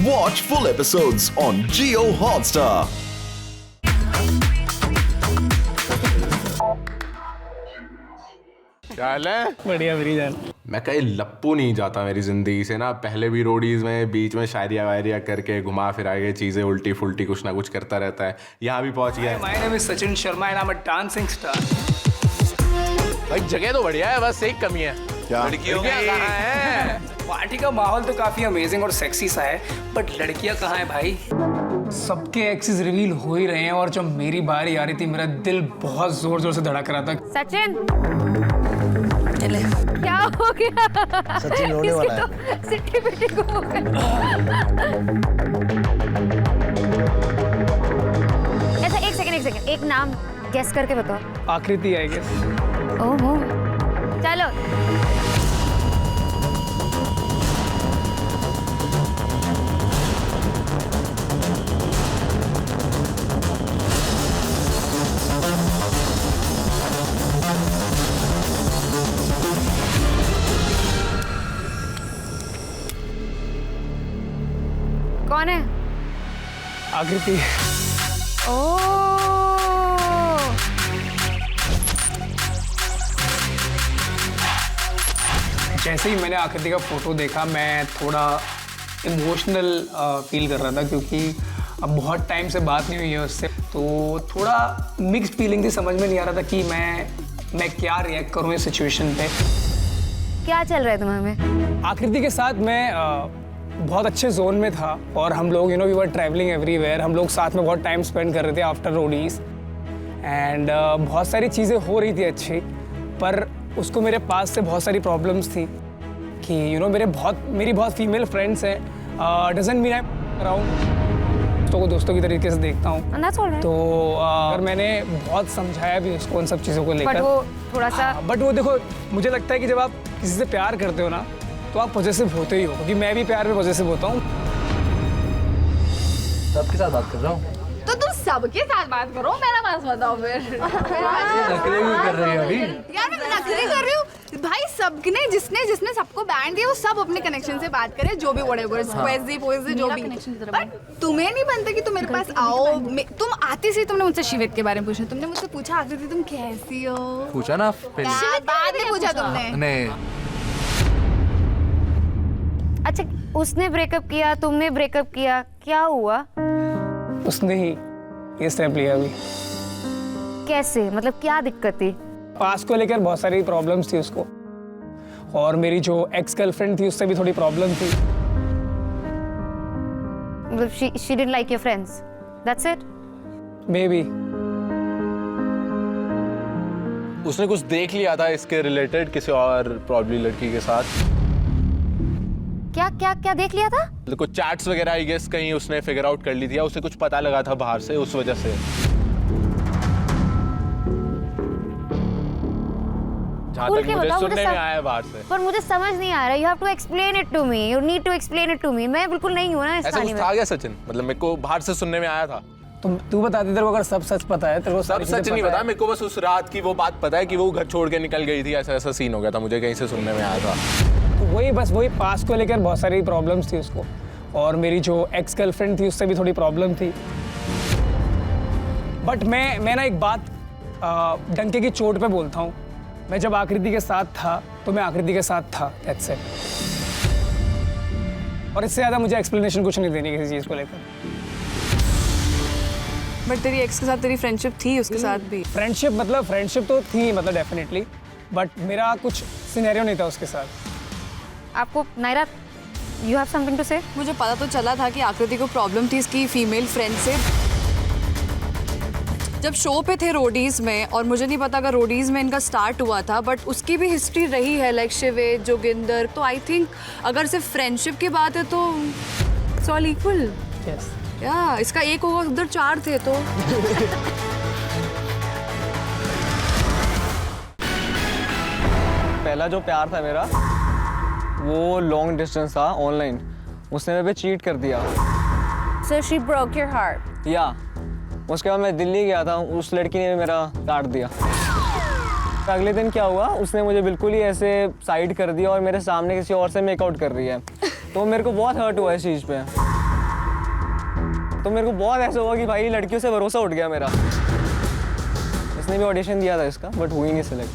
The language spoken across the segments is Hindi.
Watch full episodes on Jio Hotstar. क्या हाल है? बढ़िया मेरी जान। मैं कहीं लप्पू नहीं जाता मेरी जिंदगी से ना। पहले भी रोडीज में बीच में शायरिया वायरिया करके घुमा फिरा के चीजें उल्टी फुल्टी कुछ ना कुछ करता रहता है। यहाँ भी पहुंच गया। My name is Sachin Sharma and I am a dancing star. भाई जगह तो बढ़िया है, बस एक कमी है। क्या? लड़कियां कहाँ हैं? पार्टी का माहौल तो काफी अमेजिंग और सेक्सी सा है, बट लड़कियां कहाँ हैं भाई? सबके एक्सेस रिवील हो ही रहे हैं और जब मेरी बारी आ रही थी मेरा दिल बहुत जोर जोर से धड़क रहा था। सचिन क्या हो गया? सचिन रोने वाला है। तो सिट्टी पिट्टी को हो गया। ऐसा एक सेकंड एक नाम गेस करके बताओ। आकृति आई गेस। ओहो चलो कौन है? आकृति। ओह जैसे ही मैंने आकृति का फोटो देखा मैं थोड़ा इमोशनल फील कर रहा था, क्योंकि अब बहुत टाइम से बात नहीं हुई है उससे, तो थोड़ा मिक्स्ड फीलिंग थी। समझ में नहीं आ रहा था कि मैं क्या रिएक्ट करूँ इस सिचुएशन पे। क्या चल रहा है तुम्हारे में? आकृति के साथ मैं बहुत अच्छे जोन में था और हम लोग वी वर ट्रैवलिंग एवरीवेयर। हम लोग साथ में बहुत टाइम स्पेंड कर रहे थे आफ्टर रोडीज एंड बहुत सारी चीज़ें हो रही थी अच्छी, पर उसको मेरे पास से बहुत सारी प्रॉब्लम्स थी कि मेरी बहुत फीमेल फ्रेंड्स हैं। डजंट मीन आई अराउंड को दोस्तों की तरीके से देखता हूँ, तो और मैंने बहुत समझाया भी उसको उन सब चीज़ों को लेकर। बट वो थोड़ा सा बट वो देखो, मुझे लगता है कि जब आप किसी से प्यार करते हो ना तो आप पॉजिटिव होते ही हो, क्योंकि मैं भी प्यार में पॉजिटिव होता हूँ। सबके साथ बात कर रहा हूँ। तो तुम सबके साथ बात करो, मेरा पास बताओ फिर। नखरे भी कर रही हो अभी। यार मैं नखरे कर रही हूँ भाई। सबने जिसने सबको बैंड दिया वो सब अपने कनेक्शन से बात करे, जो भी व्हाटएवर पोएजी जो भी। बट तुम्हें नहीं बनता कि तुम मेरे पास आओ। तुम आते से तुमने मुझसे शिवित के बारे में पूछा, तुमने मुझसे पूछा आकृति तुम कैसी हो, पूछा ना पहले। बाद में पूछा तुमने। नहीं अच्छा, उसने ब्रेकअप किया, तुमने ब्रेकअप किया, क्या हुआ? उसने ही ये स्टेप लिया अभी। कैसे, मतलब क्या दिक्कत थी? पास को लेकर बहुत सारी प्रॉब्लम्स थी उसको, और मेरी जो एक्स गर्लफ्रेंड थी उससे भी थोड़ी प्रॉब्लम थी। मतलब she didn't like your friends, that's it? Maybe. उसने कुछ देख लिया था इसके रिलेटेड किसी और प्रॉब्ली लड़की के साथ। क्या देख लिया था? कुछ चैट्स वगैरह आई गेस कहीं उसने फिगर आउट कर ली थी, या उसे कुछ पता लगा था बाहर से, उस वजह से। जहाँ तक मुझे सुनने में आया बाहर से। पर मुझे समझ नहीं आ रहा। You have to explain it to me. You need to explain it to me. मैं बिल्कुल नहीं हूँ ना इस ऐसा कहानी कुछ में। था क्या सचिन? मतलब मेरे को बाहर से सुनने में आया था। तू बता दे, तेरे को अगर सब सच पता है, तेरे को सब सच नहीं पता, मेरे को बस उस रात की वो बात पता है कि वो घर छोड़ के निकल गई थी। ऐसा सीन हो गया था, मुझे कहीं से सुनने में आया था। तो वही पास को लेकर बहुत सारी प्रॉब्लम्स थी उसको, और मेरी जो एक्स गर्लफ्रेंड थी उससे भी थोड़ी प्रॉब्लम थी। बट मैं ना एक बात डंके की चोट पे बोलता हूँ, मैं जब आकृति के साथ था तो मैं आकृति के साथ था, दैट्स इट। और इससे ज़्यादा मुझे एक्सप्लेनेशन कुछ नहीं देनी किसी चीज़ को लेकर। बट तेरी एक्स के साथ तेरी फ्रेंडशिप थी उसके साथ भी? फ्रेंडशिप तो थी, मतलब डेफिनेटली, बट मेरा कुछ सिनेरियो नहीं था उसके साथ। आपको Naira, you have something to say? मुझे पता तो चला था कि आकृति को प्रॉब्लम थी इसकी फीमेल फ्रेंड से जब शो पे थे रोडीज में, और मुझे नहीं पता अगर रोडीज में इनका स्टार्ट हुआ था, बट उसकी भी हिस्ट्री रही है लाइक शिवेद, जोगिंदर। तो आई थिंक अगर सिर्फ फ्रेंडशिप की बात है तो इट्स ऑल इक्वल। यस या इसका एक होगा, उधर 4 थे तो। पहला जो प्यार था मेरा वो लॉन्ग डिस्टेंस था ऑनलाइन, उसने मेरे पे चीट कर दिया। So she broke your heart? या उसके बाद मैं दिल्ली गया था, उस लड़की ने मेरा काट दिया। अगले दिन क्या हुआ, उसने मुझे बिल्कुल ही ऐसे साइड कर दिया और मेरे सामने किसी और से मेकआउट कर रही है, तो मेरे को बहुत हर्ट हुआ इस चीज़ पे। तो मेरे को बहुत ऐसा हुआ कि भाई लड़कियों से भरोसा उठ गया मेरा। इसने भी ऑडिशन दिया था इसका, बट हुई नहीं सिलेक्ट।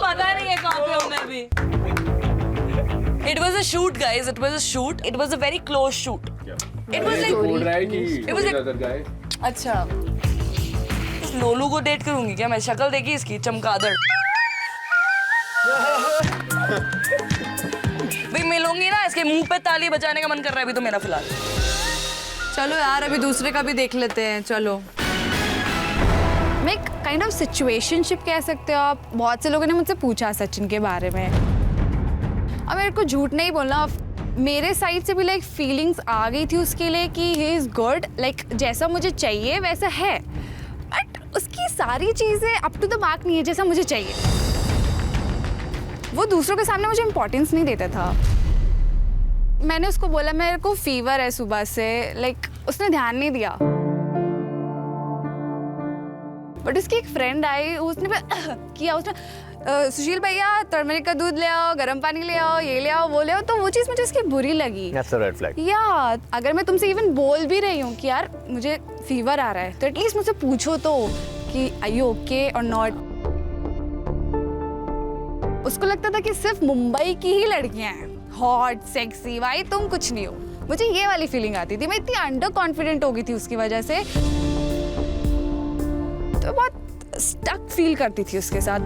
पता नहीं है कहाँ पे हूँ मैं भी। It was a shoot, guys. It was a shoot. It was a very close shoot. It was like. It was like. अच्छा। इस लोलू को डेट करूंगी क्या मैं? शक्ल देखी इसकी चमगादड़। भाई मिलूंगी ना, इसके मुंह पे ताली बजाने का मन कर रहा है अभी तो मेरा फिलहाल। चलो यार अभी दूसरे का भी देख लेते हैं। चलो मैं काइंड ऑफ सिचुएशनशिप कह सकते हो आप। बहुत से लोगों ने मुझसे पूछा सचिन के बारे में। अब मेरे को झूठ नहीं बोलना, मेरे साइड से भी लाइक फीलिंग्स आ गई थी उसके लिए कि ही इज़ गुड, लाइक जैसा मुझे चाहिए वैसा है, बट उसकी सारी चीज़ें अप टू द मार्क नहीं है जैसा मुझे चाहिए। वो दूसरों के सामने मुझे इम्पोर्टेंस नहीं देता था। मैंने उसको बोला मेरे को फीवर है सुबह से, लाइक उसने ध्यान नहीं दिया। बट उसकी एक फ्रेंड आई, उसने किया, उसने सुशील भैया टर्मरिक का दूध ले आओ, गर्म पानी ले आओ, ये ले आओ, वो ले आओ, तो वो चीज़ मुझे उसकी बुरी लगी। That's a red flag. या अगर मैं तुमसे इवन बोल भी रही हूँ कि यार मुझे फीवर आ रहा है, तो एटलीस्ट मुझसे पूछो तो कि आर यू ओके और नॉट। उसको लगता था कि सिर्फ मुंबई की ही लड़कियां हैं हॉट सेक्सी, भाई तुम कुछ नहीं हो। मुझे ये वाली फीलिंग आती थी, मैं इतनी अंडर कॉन्फिडेंट हो गई थी उसकी वजह से, तो बहुत स्टक फील करती थी उसके साथ।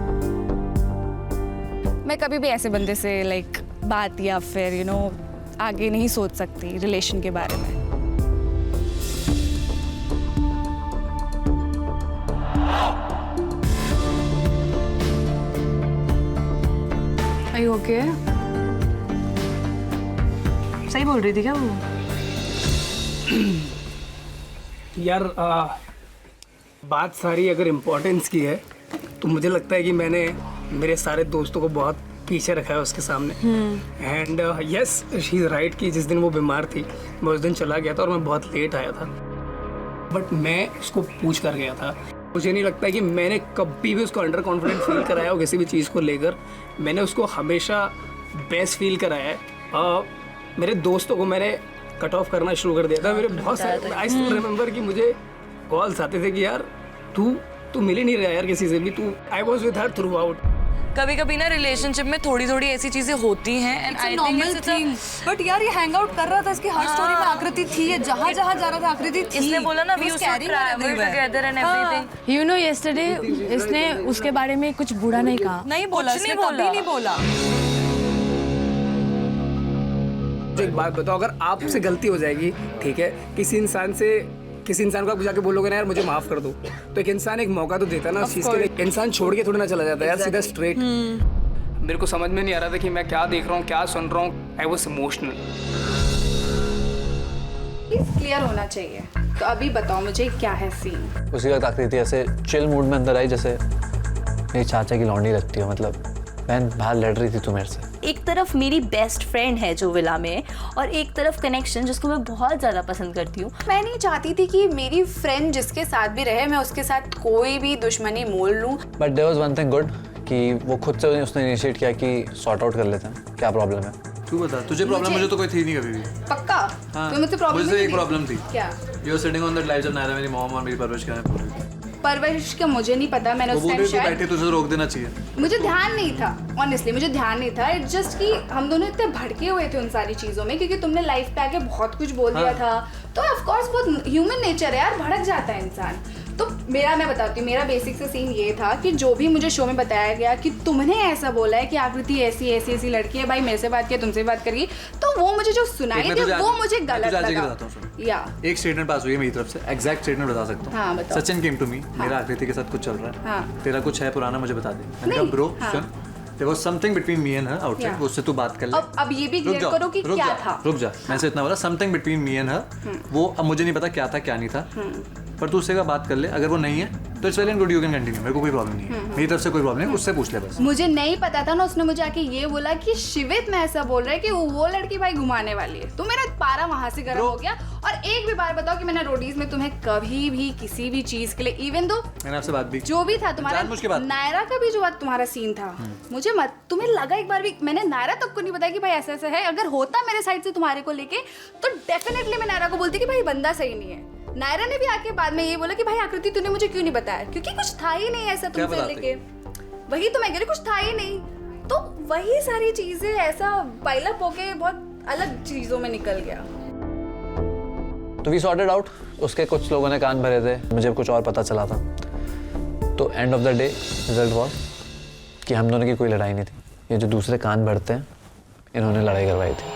मैं कभी भी ऐसे बंदे से लाइक बात या फिर यू नो आगे नहीं सोच सकती रिलेशन के बारे में। Are you okay? सही बोल रही थी क्या वो? यार बात सारी अगर इम्पोर्टेंस की है तो मुझे लगता है कि मैंने मेरे सारे दोस्तों को बहुत पीछे रखा है उसके सामने। And yes she is right कि जिस दिन वो बीमार थी मैं उस दिन चला गया था और मैं बहुत लेट आया था, बट मैं उसको पूछ कर गया था। मुझे नहीं लगता कि मैंने कभी भी उसको अंडर कॉन्फिडेंट फील कराया हो किसी भी चीज़ को लेकर। मैंने उसको हमेशा बेस्ट फील कराया है। मेरे दोस्तों को मैंने कट ऑफ करना शुरू कर दिया था। मेरे बहुत सारे आई स्टिल रिमेंबर कि मुझे कॉल्स आते थे कि यार तू मिल ही नहीं रहा यार किसी से भी, तू I was with her through out. कभी कभी ना रिलेशनशिप में थोड़ी थोड़ी ऐसी चीजें होती हैं एंड आई थिंक बट यार ये हैंग आउट कर रहा था, इसकी हर स्टोरी में आकृति थी, ये जहाँ जहाँ जा रहा था आकृति थी। इसने बोला ना we used to travel together and everything. You know yesterday इसने उसके बारे में कुछ बुरा नहीं कहा। नहीं बोला, इसने कभी नहीं बोला। एक बात बताओ, अगर आपसे गलती हो जाएगी, ठीक है, किसी इंसान को आप जाके बोलोगे ना यार मुझे माफ कर दो, तो एक इंसान एक मौका तो देता है ना उस चीज के लिए। इंसान छोड़ के थोड़ी ना चला जाता है यार सीधा स्ट्रेट। मेरे को समझ में नहीं आ रहा था कि मैं क्या देख रहा हूँ, क्या सुन रहा हूँ। I was emotional. क्लियर होना चाहिए, तो अभी बताओ मुझे क्या है सीन। उसी वक्त आकृति ऐसे चिल मूड में अंदर आई जैसे मेरी चाचा की लौंडी लगती है। मतलब बहन बाहर लड़ रही थी तू मेरे से। एक तरफ मेरी बेस्ट फ्रेंड है जो विला में, और एक तरफ कनेक्शन जिसको मैं बहुत ज़्यादा पसंद करती हूँ। मैं नहीं चाहती थी कि मेरी फ्रेंड जिसके साथ भी रहे मैं उसके साथ कोई भी दुश्मनी मोल लूँ। But there was one thing good कि वो खुद से उसने इनिशिएट किया कि सॉर्ट आउट कर लेते हैं क्या प्रॉब्लम है। तू बता, तुझे प्रॉब्लम? मुझे तो कोई थी नहीं कभी भी। पक्का? हाँ, तो मुझे प्रॉब्लम मुझे एक प्रॉब्लम थी। क्या? You are sitting on that life जब नायरा मेरी मॉम और मेरी परवरिश करने पूरी थी। परवरिश का मुझे नहीं पता, मैंने उस टाइम शायद बैठे तुझे रोक देना चाहिए। मुझे ध्यान नहीं था, ऑनेस्टली मुझे ध्यान नहीं था। इट्स जस्ट कि हम दोनों इतने भड़के हुए थे उन सारी चीज़ों में, क्योंकि तुमने लाइफ पे आके बहुत कुछ बोल दिया था। तो ऑफ कोर्स बहुत ह्यूमन नेचर है यार, भड़क जाता है इंसान। तो मैं बताती हूँ, मेरा बेसिक से सीन ये था कि जो भी मुझे शो में बताया गया कि तुमने ऐसा बोला है कि आकृति ऐसी लड़की है, भाई मेरे से बात किया, तुमसे बात करिए, तो वो मुझे जो सुनाई दी वो मुझे गलत लगा। या एक स्टेटमेंट पास हुई है मेरी तरफ से, एग्जैक्ट स्टेटमेंट बता सकता हूँ। हाँ, बताओ। सचिन केम टू मी, मेरा आकृति के साथ कुछ चल रहा है। हाँ। तेरा कुछ है पुराना, मुझे बता दे। मैंने कहा bro soon, there was something between me and her outside, उससे तू बात कर ले। अब ये भी क्लियर करो कि क्या था। रुक जा, मैं से इतना बोला something between me and her। वो अब मुझे नहीं पता क्या था क्या नहीं था, पर तू उससे बात कर ले। अगर वो नहीं है तो it's well and good, you can continue, मेरे को कोई प्रॉब्लम नहीं है, मेरी तरफ से कोई प्रॉब्लम नहीं, उससे पूछ ले बस। मुझे नहीं पता था ना, उसने मुझे आके ये बोला कि शिवित में ऐसा बोल रहा है कि वो लड़की भाई घुमाने वाली है, तो मेरा पारा वहां से गर्म हो गया। और एक भी बार बताओ कि मैंने रोडीज में तुम्हें कभी भी किसी भी चीज के लिए, इवन दो मैंने आपसे बात भी जो भी था तुम्हारा नायरा का भी जो बात तुम्हारा सीन था, मुझे मत तुम्हें लगा एक बार भी मैंने नायरा तक को नहीं बताया कि भाई ऐसा ऐसा है। अगर होता मेरे साइड से तुम्हारे को लेके तो डेफिनेटली मैं नायरा को बोलती कि भाई बंदा सही नहीं है। नायरा ने भी आके बाद में ये बोला कि भाई आकृति तूने मुझे क्यों नहीं बताया, क्योंकि कुछ था ही नहीं ऐसा तुमसे लेके, वही तो मैं कह रही, कुछ था ही नहीं। तो वही सारी चीजें ऐसा पाइलअप होके बहुत अलग चीजों में निकल गया। तो वी सॉर्टेड आउट, उसके कुछ लोगों ने कान भरे थे, मुझे कुछ और पता चला था। तो end of the day result was कि हम दोनों की कोई लड़ाई नहीं थी, ये जो दूसरे कान भरते हैं इन्होंने लड़ाई करवाई थी।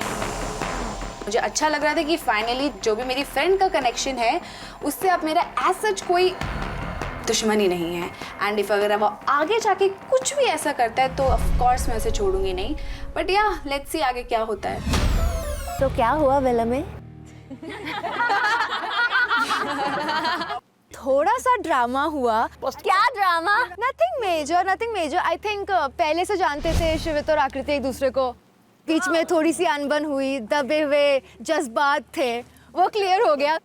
मुझे अच्छा लग रहा था कि फाइनली जो भी मेरी फ्रेंड का कनेक्शन है उससे अब मेरा एज सच कोई दुश्मनी नहीं है। एंड इफ अगर वो आगे जाके कुछ भी ऐसा करता है तो ऑफ कोर्स मैं उसे छोड़ूंगी नहीं। बट या लेट्स सी आगे क्या होता है। तो क्या हुआ विला में? थोड़ा सा ड्रामा हुआ। क्या drama? Nothing major. I think पहले से जानते थे शिवित और आकृति एक दूसरे को, बीच में थोड़ी सी अनबन हुई, दबे हुए जज्बात थे, वो क्लियर हो गया।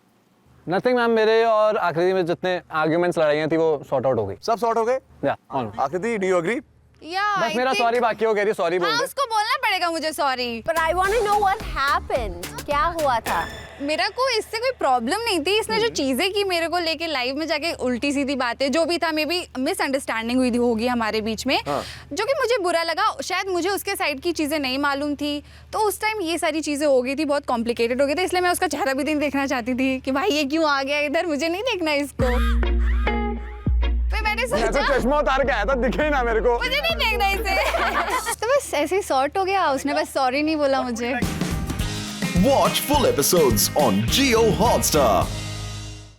नथिंग मैम, मेरे और आकृति में जितने आर्ग्यूमेंट्स लड़ाइयाँ थी वो सॉर्ट आउट हो गई। सब सॉर्ट हो गए? या आकृति, डू यू एग्री? बस मेरा सॉरी बाकी हो, कह रही सॉरी बोल दे। उसको बोलना पड़ेगा मुझे sorry. But I want to know what happened. क्या हुआ था? मेरा को इससे कोई प्रॉब्लम नहीं थी, इसने जो चीजें की मेरे को लेके लाइव में जाके उल्टी सीधी बातें जो भी था, मे बी मिसअंडरस्टैंडिंग हुई होगी हमारे बीच में, जो कि मुझे बुरा लगा। शायद मुझे उसके साइड की चीजें नहीं मालूम थी, तो उस टाइम ये सारी चीजें हो गई थी, बहुत कॉम्प्लिकेटेड हो गई थी, इसलिए मैं उसका चेहरा भी नहीं देखना चाहती थी कि भाई ये क्यों आ गया इधर, मुझे नहीं देखना इसको। मैंने सोचा चश्मा उतार के आया था, दिखे ही ना मेरे को, मुझे नहीं देखना इसे। तो बस ऐसे ही सॉर्ट हो गया, उसने बस सॉरी नहीं बोला मुझे। Watch full episodes on Jio Hotstar.